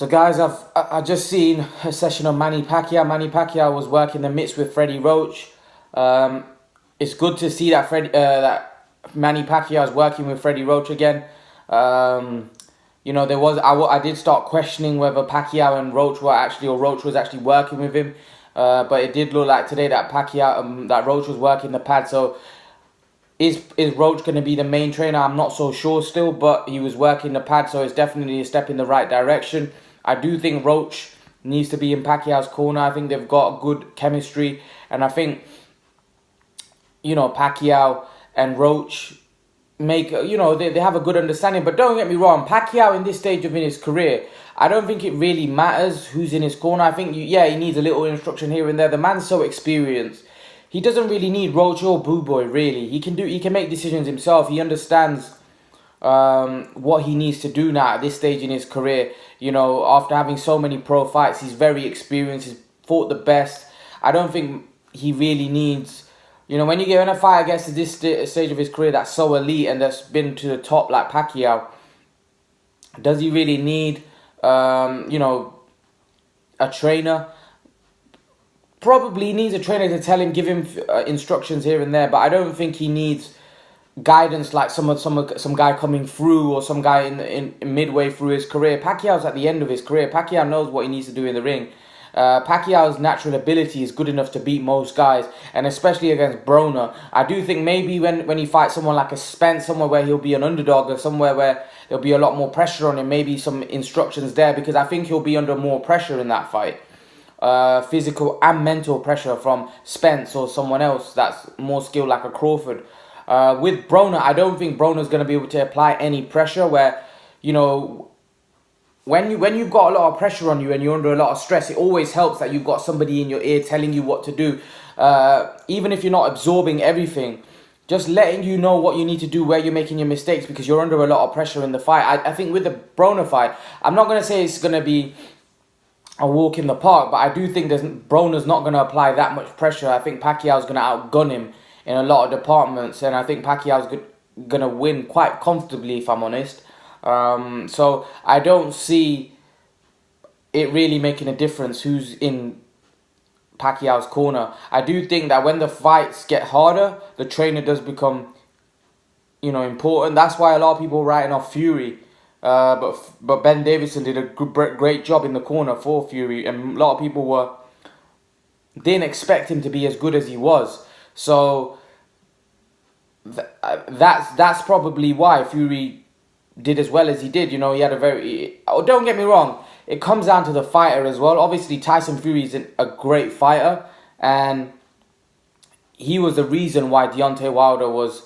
So guys, I just seen a session of Manny Pacquiao. Manny Pacquiao was working the mitts with Freddie Roach. It's good to see that that Manny Pacquiao is working with Freddie Roach again. You know, I did start questioning whether Pacquiao and Roach were actually, or Roach was actually working with him. But it did look like today that that Roach was working the pad. So is Roach going to be the main trainer? I'm not so sure still, but he was working the pad, so it's definitely a step in the right direction. I do think Roach needs to be in Pacquiao's corner. I think they've got good chemistry, and I think, you know, Pacquiao and Roach make, you know, they have a good understanding. But don't get me wrong, Pacquiao in this stage of his career, I don't think it really matters who's in his corner. I think, yeah, he needs a little instruction here and there. The man's so experienced. He doesn't really need Roach or Boo Boy, really. He can make decisions himself. He understands what he needs to do now at this stage in his career. You know, after having so many pro fights, he's very experienced. He's fought the best. I don't think he really needs, you know, when you get in a fight against this stage of his career that's so elite and that's been to the top like Pacquiao, does he really need, you know, a trainer? Probably needs a trainer to tell him, give him instructions here and there, but I don't think he needs guidance like some guy coming through, or some guy in midway through his career. Pacquiao's at the end of his career. Pacquiao knows what he needs to do in the ring. Pacquiao's natural ability is good enough to beat most guys, and especially against Broner. I do think maybe when he fights someone like a Spence, somewhere where he'll be an underdog, or somewhere where there'll be a lot more pressure on him, maybe some instructions there, because I think he'll be under more pressure in that fight. Physical and mental pressure from Spence or someone else that's more skilled like a Crawford. With Broner, I don't think Broner's going to be able to apply any pressure where, you know, when you've got a lot of pressure on you and you're under a lot of stress, it always helps that you've got somebody in your ear telling you what to do. Even if you're not absorbing everything, just letting you know what you need to do, where you're making your mistakes, because you're under a lot of pressure in the fight. I think with the Broner fight, I'm not going to say it's going to be a walk in the park, but I do think Broner's not going to apply that much pressure. I think Pacquiao's going to outgun him in a lot of departments, and I think Pacquiao's going to win quite comfortably, if I'm honest. So I don't see it really making a difference who's in Pacquiao's corner. I do think that when the fights get harder, the trainer does become, you know, important. That's why a lot of people are writing off Fury. But Ben Davison did a great job in the corner for Fury, and a lot of people didn't expect him to be as good as he was. So that's probably why Fury did as well as he did. You know, he had don't get me wrong, it comes down to the fighter as well. Obviously, Tyson Fury is a great fighter, and he was the reason why Deontay Wilder was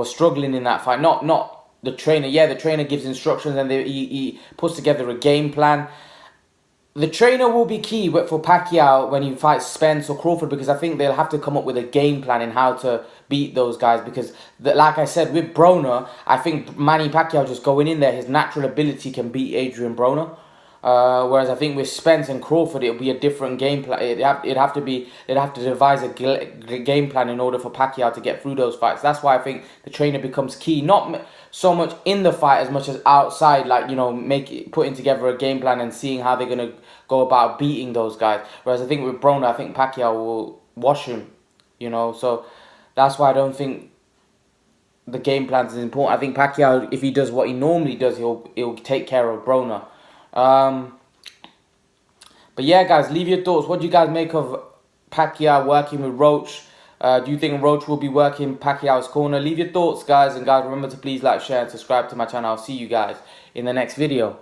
struggling in that fight. Not the trainer. Yeah, the trainer gives instructions and he puts together a game plan. The trainer will be key for Pacquiao when he fights Spence or Crawford, because I think they'll have to come up with a game plan in how to beat those guys. Because, like I said, with Broner, I think Manny Pacquiao just going in there, his natural ability can beat Adrian Broner. Whereas I think with Spence and Crawford, it'll be a different game plan. They'd have to devise a game plan in order for Pacquiao to get through those fights. That's why I think the trainer becomes key, not so much in the fight as much as outside, like, you know, putting together a game plan and seeing how they're gonna go about beating those guys. Whereas I think with Broner, I think Pacquiao will wash him, you know. So that's why I don't think the game plan is important. I think Pacquiao, if he does what he normally does, he'll take care of Broner. But yeah, guys, leave your thoughts. What do you guys make of Pacquiao working with Roach? Do you think Roach will be working Pacquiao's corner? Leave your thoughts, guys. And guys, remember to please like, share, and subscribe to my channel. I'll see you guys in the next video.